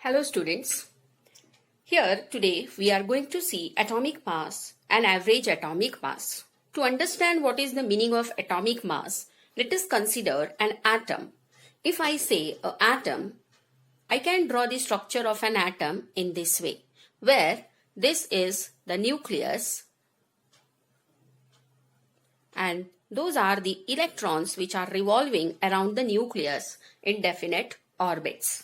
Hello students. Here today we are going to see atomic mass and average atomic mass. To understand what is the meaning of atomic mass, let us consider an atom. If I say an atom, I can draw the structure of an atom in this way, where this is the nucleus and those are the electrons which are revolving around the nucleus in definite orbits.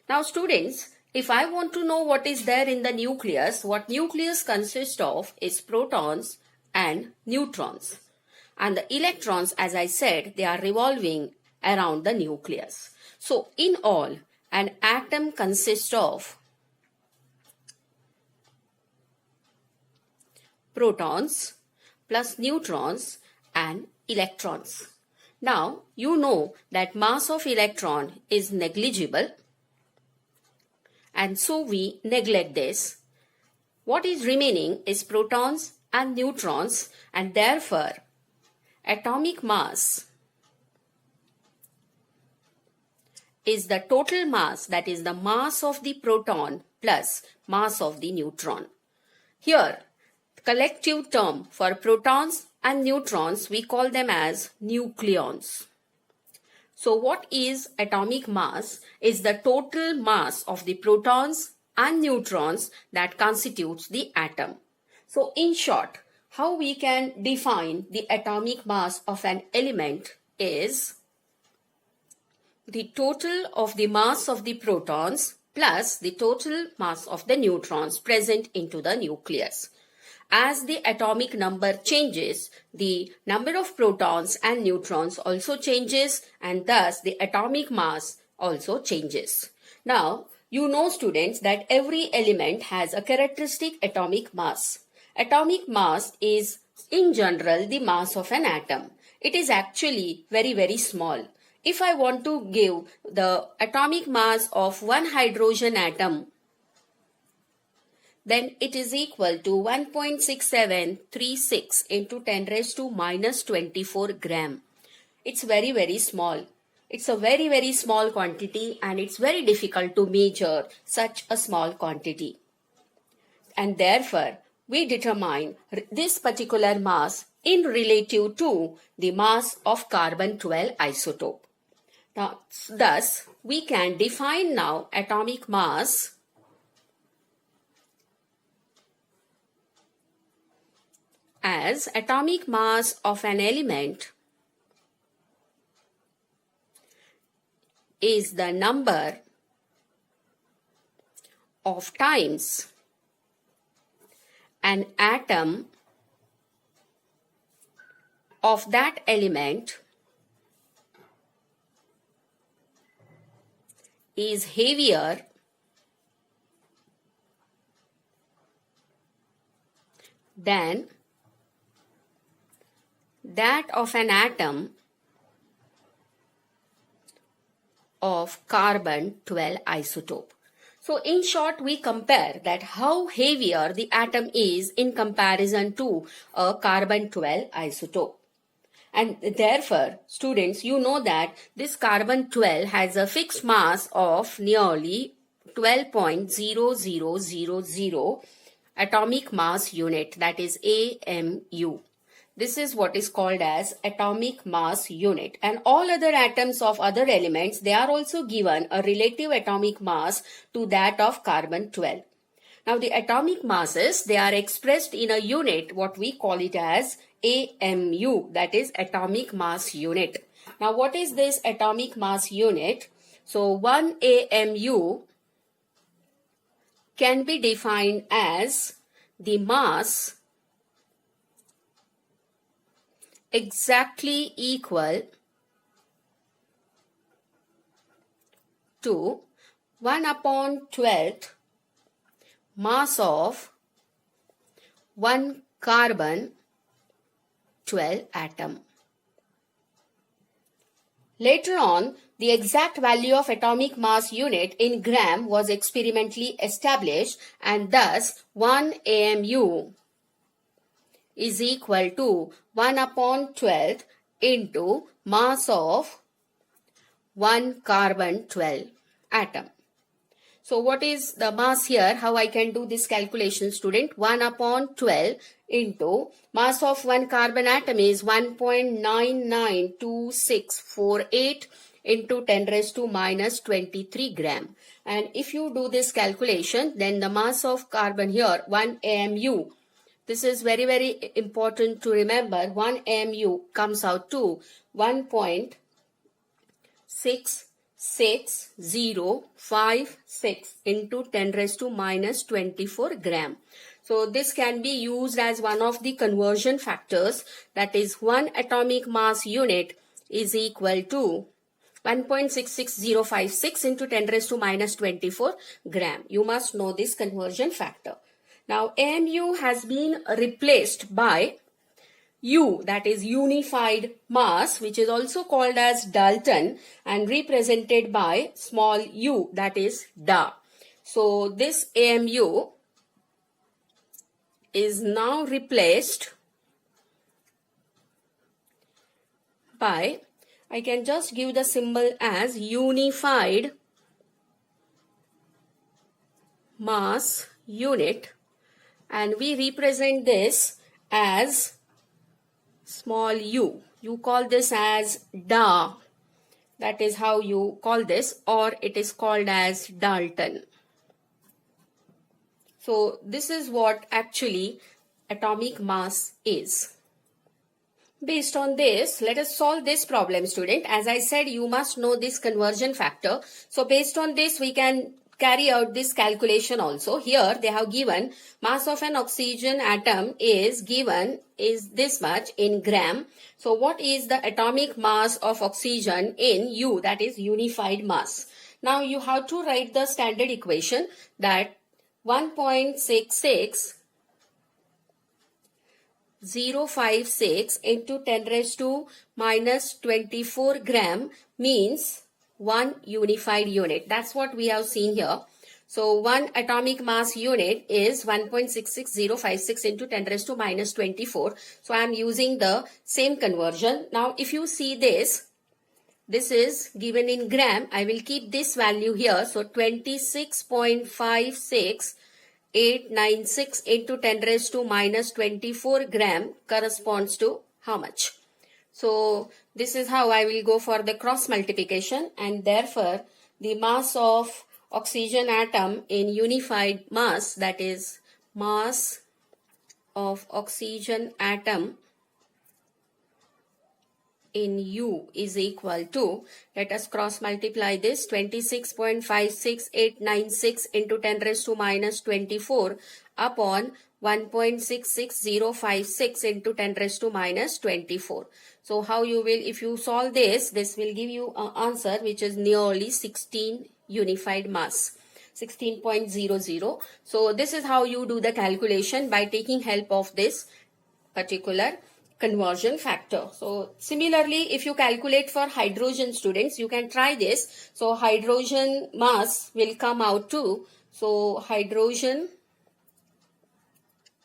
Now students, if I want to know what is there in the nucleus, what nucleus consists of is protons and neutrons. And the electrons, as I said, they are revolving around the nucleus. So in all, an atom consists of protons plus neutrons and electrons. Now you know that mass of electron is negligible, and so we neglect this. What is remaining is protons and neutrons, and therefore atomic mass is the total mass, that is the mass of the proton plus mass of the neutron. Here, collective term for protons and neutrons, we call them as nucleons. So what is atomic mass? Is the total mass of the protons and neutrons that constitutes the atom. So in short, how we can define the atomic mass of an element is the total of the mass of the protons plus the total mass of the neutrons present into the nucleus. As the atomic number changes, the number of protons and neutrons also changes, and thus the atomic mass also changes. Now, you know students that every element has a characteristic atomic mass. Atomic mass is in general the mass of an atom. It is actually very small. If I want to give the atomic mass of one hydrogen atom, then it is equal to 1.6736 into 10 raised to minus 24 gram. It's very small. It's a very small quantity, and it's very difficult to measure such a small quantity. And therefore, we determine this particular mass in relative to the mass of carbon-12 isotope. Now, thus, we can define now atomic mass as atomic mass of an element is the number of times an atom of that element is heavier than that of an atom of carbon-12 isotope. So in short, we compare that how heavier the atom is in comparison to a carbon-12 isotope. And therefore, students, you know that this carbon-12 has a fixed mass of nearly 12.0000 atomic mass unit, that is AMU. This is what is called as atomic mass unit, and all other atoms of other elements, they are also given a relative atomic mass to that of carbon-12. Now the atomic masses, they are expressed in a unit, what we call it as AMU, that is atomic mass unit. Now what is this atomic mass unit? So 1 AMU can be defined as the mass exactly equal to 1/12th mass of one carbon-12 atom. Later on, the exact value of atomic mass unit in gram was experimentally established, and thus 1 AMU is equal to 1/12th into mass of one carbon-12 atom. So what is the mass here? How I can do this calculation, student? 1 upon 12 into mass of one carbon atom is 1.992648 into 10 raised to minus 23 gram. And if you do this calculation, then the mass of carbon here, 1 AMU, this is very, very important to remember. 1 AMU comes out to 1.66056 into 10 raised to minus 24 gram. So this can be used as one of the conversion factors, that is 1 atomic mass unit is equal to 1.66056 into 10 raised to minus 24 gram. You must know this conversion factor. Now AMU has been replaced by U, that is unified mass, which is also called as Dalton and represented by small u, that is Da. So this AMU is now replaced by, I can just give the symbol as unified mass unit, and we represent this as small u. You call this as Da. That is how you call this, or it is called as Dalton. So this is what actually atomic mass is. Based on this, let us solve this problem, student. As I said, you must know this conversion factor. So based on this, we can carry out this calculation also. Here they have given mass of an oxygen atom is given is this much in gram. So what is the atomic mass of oxygen in U, that is unified mass? Now you have to write the standard equation that 1.66056 into 10 raised to minus 24 gram means 1 unified unit. That's what we have seen here. So 1 atomic mass unit is 1.66056 into 10 raised to minus 24. So I am using the same conversion. Now if you see this is given in gram. I will keep this value here. So 26.56896 into 10 raised to minus 24 gram corresponds to how much? So this is how I will go for the cross multiplication, and therefore the mass of oxygen atom in unified mass, that is mass of oxygen atom in U is equal to, let us cross multiply this, 26.56896 into 10 raised to minus 24 upon 1.66056 into 10 raised to minus 24. So how you will, if you solve this will give you an answer which is nearly 16 unified mass, 16.00. So this is how you do the calculation, by taking help of this particular conversion factor. So similarly, if you calculate for hydrogen, students, you can try this. So hydrogen mass will come out to, so hydrogen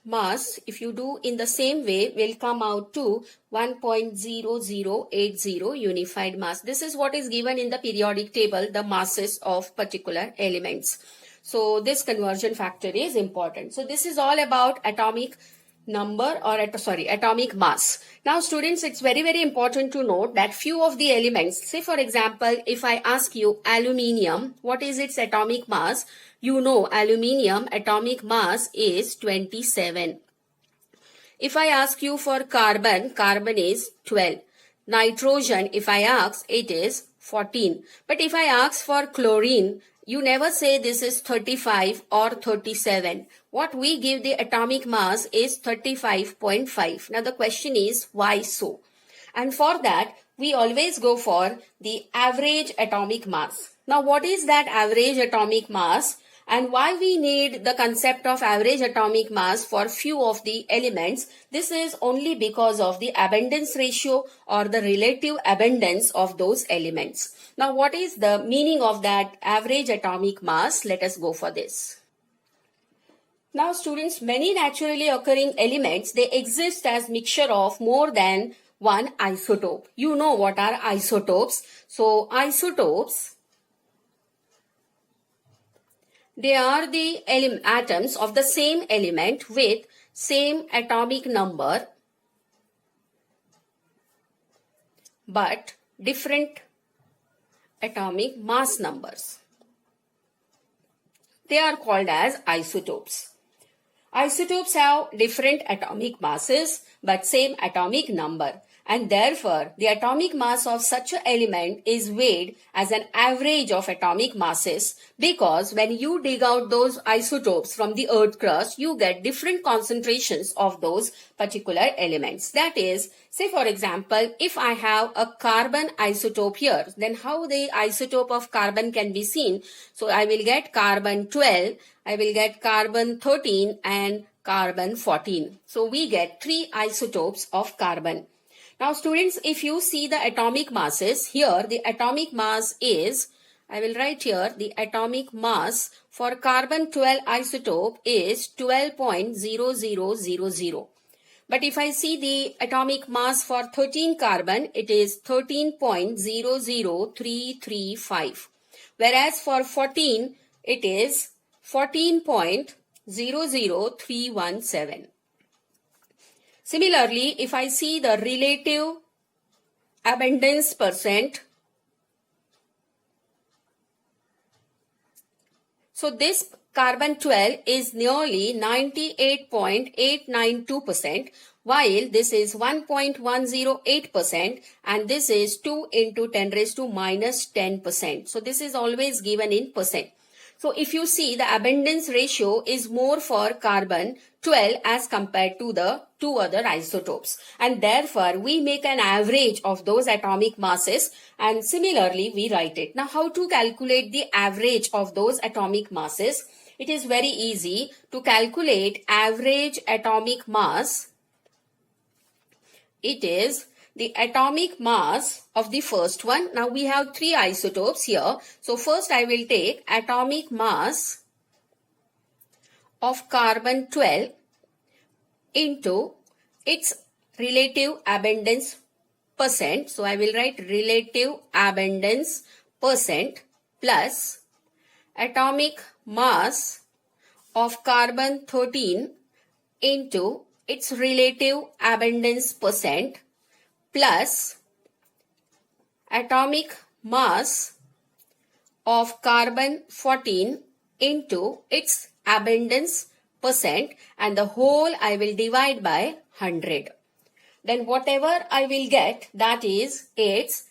mass, if you do in the same way, will come out to 1.0080 unified mass. This is what is given in the periodic table, the masses of particular elements. So this conversion factor is important. So this is all about atomic number, or atomic mass. Now students, it's very, very important to note that few of the elements, say for example, if I ask you aluminium, what is its atomic mass? You know aluminium atomic mass is 27. If I ask you for carbon, carbon is 12. Nitrogen, if I ask, it is 14. But if I ask for chlorine, you never say this is 35 or 37. What we give the atomic mass is 35.5. Now the question is, why so? And for that, we always go for the average atomic mass. Now what is that average atomic mass? And why we need the concept of average atomic mass for few of the elements? This is only because of the abundance ratio or the relative abundance of those elements. Now what is the meaning of that average atomic mass? Let us go for this. Now students, many naturally occurring elements, they exist as mixture of more than one isotope. You know what are isotopes. So isotopes They are the atoms of the same element with same atomic number but different atomic mass numbers. They are called as isotopes. Isotopes have different atomic masses but same atomic number, and therefore the atomic mass of such an element is weighed as an average of atomic masses, because when you dig out those isotopes from the earth crust, you get different concentrations of those particular elements. That is, say for example, if I have a carbon isotope here, then how the isotope of carbon can be seen? So I will get carbon 12, I will get carbon 13 and carbon 14. So we get 3 isotopes of carbon. Now students, if you see the atomic masses, here the atomic mass is, I will write here, the atomic mass for carbon 12 isotope is 12.0000. But if I see the atomic mass for 13 carbon, it is 13.00335. Whereas for 14, it is 14.00317. Similarly, if I see the relative abundance percent, so this carbon 12 is nearly 98.892%, while this is 1.108% and this is 2 into 10 raised to minus 10%. So this is always given in percent. So if you see, the abundance ratio is more for carbon 12 as compared to the 2 other isotopes, and therefore we make an average of those atomic masses and similarly we write it. Now how to calculate the average of those atomic masses? It is very easy to calculate average atomic mass. It is the atomic mass of the first one. Now we have 3 isotopes here. So first I will take atomic mass of carbon 12 into its relative abundance percent. So I will write relative abundance percent plus atomic mass of carbon 13 into its relative abundance percent plus atomic mass of carbon 14 into its abundance percent, and the whole I will divide by 100. Then whatever I will get, that is its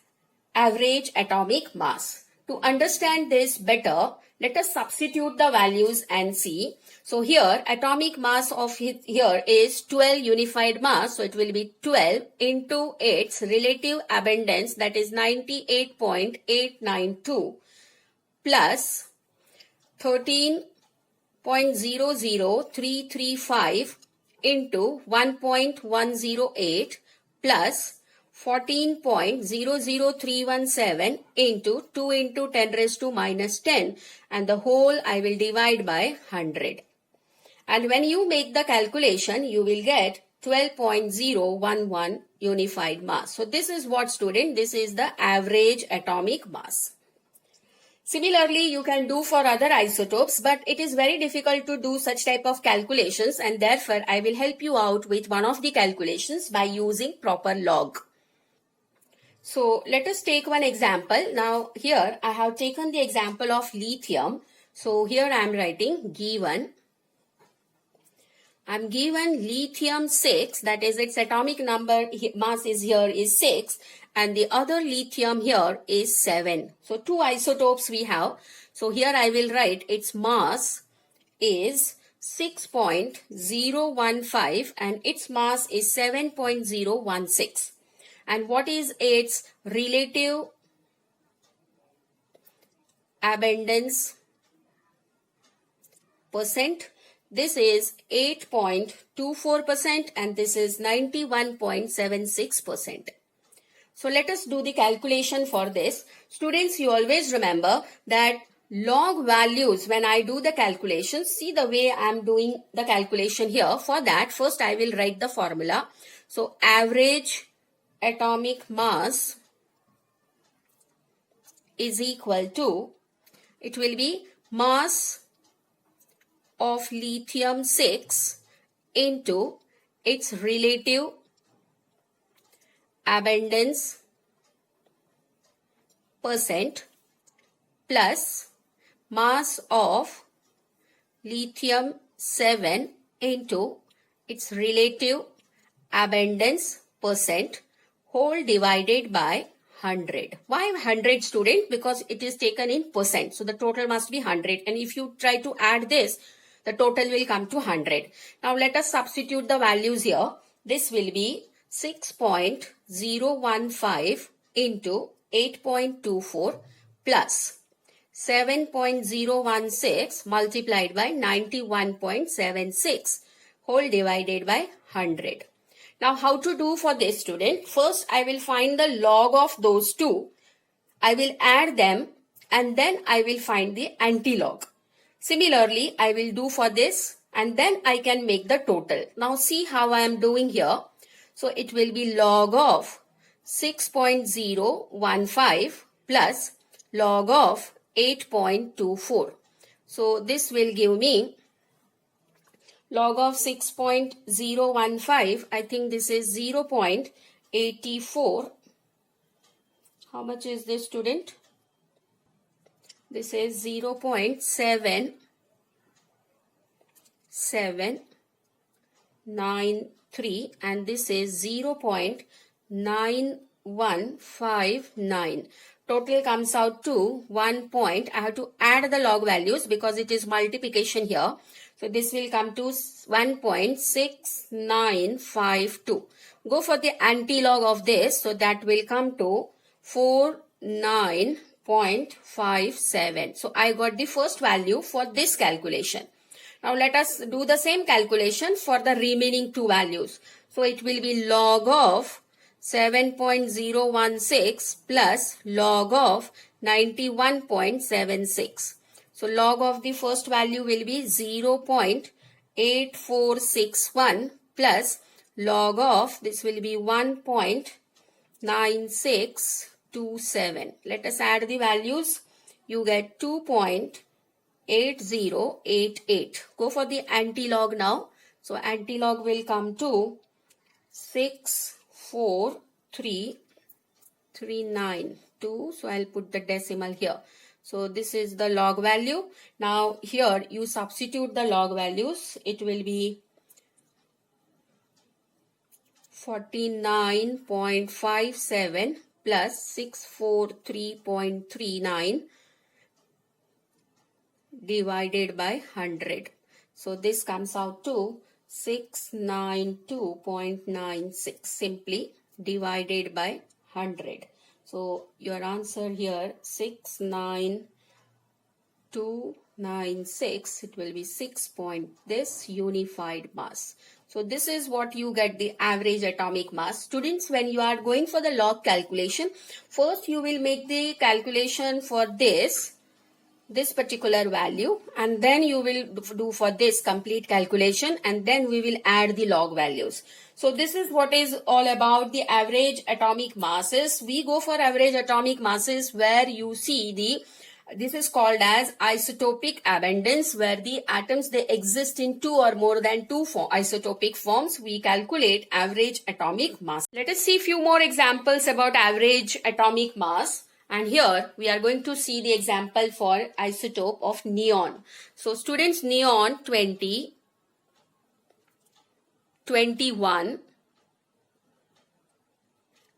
average atomic mass. To understand this better, let us substitute the values and see. So here atomic mass of here is 12 unified mass. So it will be 12 into its relative abundance, that is 98.892 plus 13.00335 into 1.108 plus 14.00317 into 2 into 10 raised to minus 10, and the whole I will divide by 100. And when you make the calculation, you will get 12.011 unified mass. So this is what, student, this is the average atomic mass. Similarly, you can do for other isotopes, but it is very difficult to do such type of calculations, and therefore I will help you out with one of the calculations by using proper log. So let us take one example. Now here I have taken the example of lithium. So here I am writing given. I am given lithium 6, that is its atomic number mass is here is 6, and the other lithium here is 7. So 2 isotopes we have. So here I will write its mass is 6.015 and its mass is 7.016. And what is its relative abundance percent? This is 8.24% and this is 91.76%. So let us do the calculation for this. Students, you always remember that log values, when I do the calculations, see the way I am doing the calculation here. For that, first I will write the formula. So average atomic mass is equal to, it will be mass of lithium 6 into its relative abundance percent plus mass of lithium 7 into its relative abundance percent whole divided by 100. Why 100, student? Because it is taken in percent. So the total must be 100. And if you try to add this, the total will come to 100. Now let us substitute the values here. This will be 6.015 into 8.24 plus 7.016 multiplied by 91.76 whole divided by 100. Now how to do for this, student? First I will find the log of those two. I will add them and then I will find the anti-log. Similarly, I will do for this and then I can make the total. Now see how I am doing here. So it will be log of 6.015 plus log of 8.24. So this will give me log of 6.015. I think this is 0.84. How much is this, student? This is 0.7793 and this is 0.9159. Total comes out to 1 point. I have to add the log values because it is multiplication here. So this will come to 1.6952. Go for the anti-log of this. So that will come to 49.57. So I got the first value for this calculation. Now let us do the same calculation for the remaining two values. So it will be log of 7.016 plus log of 91.76. So log of the first value will be 0.8461 plus log of this will be 1.9627. Let us add the values. You get 2.8088. Go for the anti-log now. So anti-log will come to 64392. So I'll put the decimal here. So this is the log value. Now here you substitute the log values. It will be 49.57 plus 643.39 divided by 100. So this comes out to 692.96 simply divided by 100. So your answer here 69296. It will be 6 point this unified mass. So this is what you get the average atomic mass. Students, when you are going for the log calculation, first you will make the calculation for this particular value and then you will do for this complete calculation and then we will add the log values. So this is what is all about the average atomic masses. We go for average atomic masses where you see this is called as isotopic abundance, where the atoms they exist in two or more than two isotopic forms. We calculate average atomic mass. Let us see few more examples about average atomic mass. And here we are going to see the example for isotope of neon. So students, neon 20, 21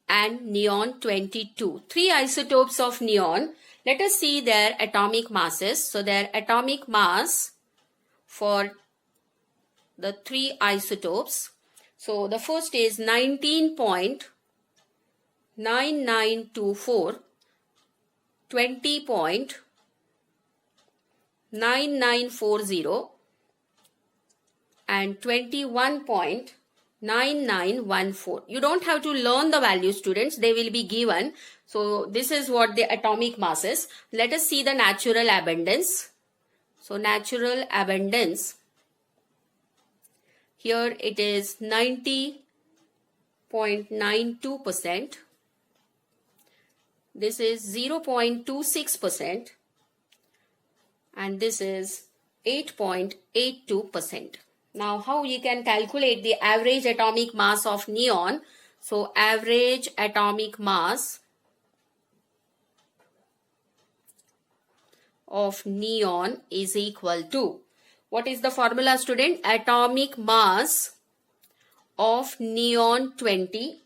and neon 22. Three isotopes of neon. Let us see their atomic masses. So their atomic mass for the three isotopes. So the first is 19.9924, 20.9940 and 21.9914. You don't have to learn the values, students. They will be given. So this is what the atomic mass is. Let us see the natural abundance. So natural abundance. Here it is 90.92%. This is 0.26%. And this is 8.82%. Now, how you can calculate the average atomic mass of neon? So, average atomic mass of neon is equal to, what is the formula, student? Atomic mass of neon 20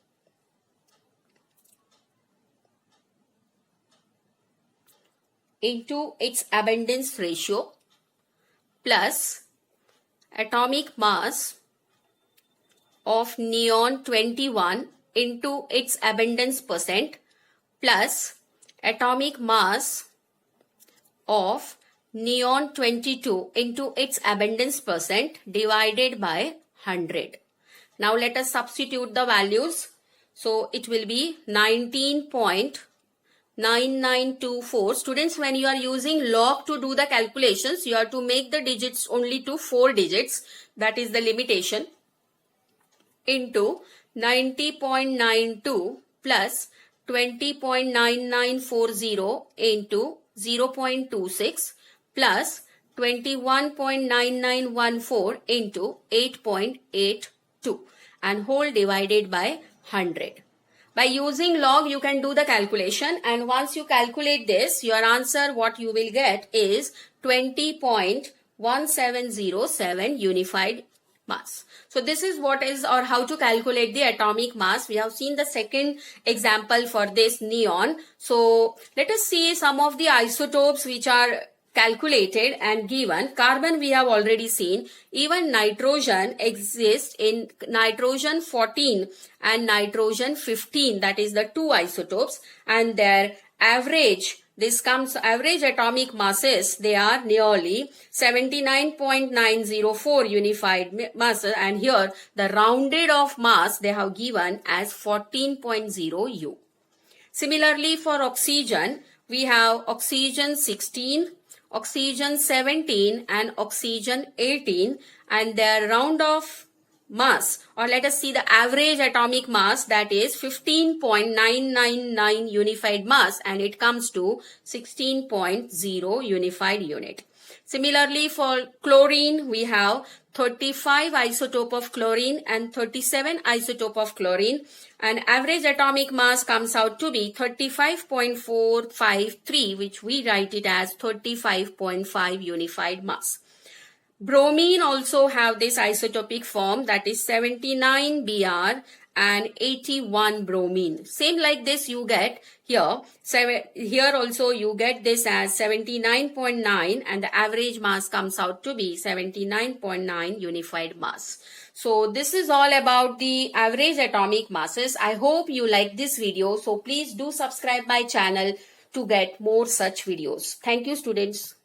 into its abundance ratio plus atomic mass of neon 21 into its abundance percent plus atomic mass of neon 22 into its abundance percent divided by 100. Now let us substitute the values. So it will be 19.9924. Students, when you are using log to do the calculations, you have to make the digits only to 4 digits. That is the limitation. Into 90.92 plus 20.9940 into 0.26 plus 21.9914 into 8.82 and whole divided by 100. By using log, you can do the calculation, and once you calculate this, your answer, what you will get is 20.1707 unified mass. So this is what is, or how to calculate the atomic mass. We have seen the second example for this neon. So let us see some of the isotopes which are calculated and given. Carbon we have already seen. Even nitrogen exists in nitrogen 14 and nitrogen 15. That is the two isotopes, and their average, this comes average atomic masses, they are nearly 79.904 unified masses, and here the rounded off mass they have given as 14.0 U. Similarly, for oxygen, we have oxygen 16, oxygen 17 and oxygen 18, and their round off mass, or let us see the average atomic mass, that is 15.999 unified mass, and it comes to 16.0 unified unit. Similarly, for chlorine, we have 35 isotope of chlorine and 37 isotope of chlorine, and average atomic mass comes out to be 35.453, which we write it as 35.5 unified mass. Bromine also have this isotopic form, that is 79 Br and 81 bromine. Same like this you get here. Here also you get this as 79.9 and the average mass comes out to be 79.9 unified mass. So this is all about the average atomic masses. I hope you like this video. So please do subscribe my channel to get more such videos. Thank you, students.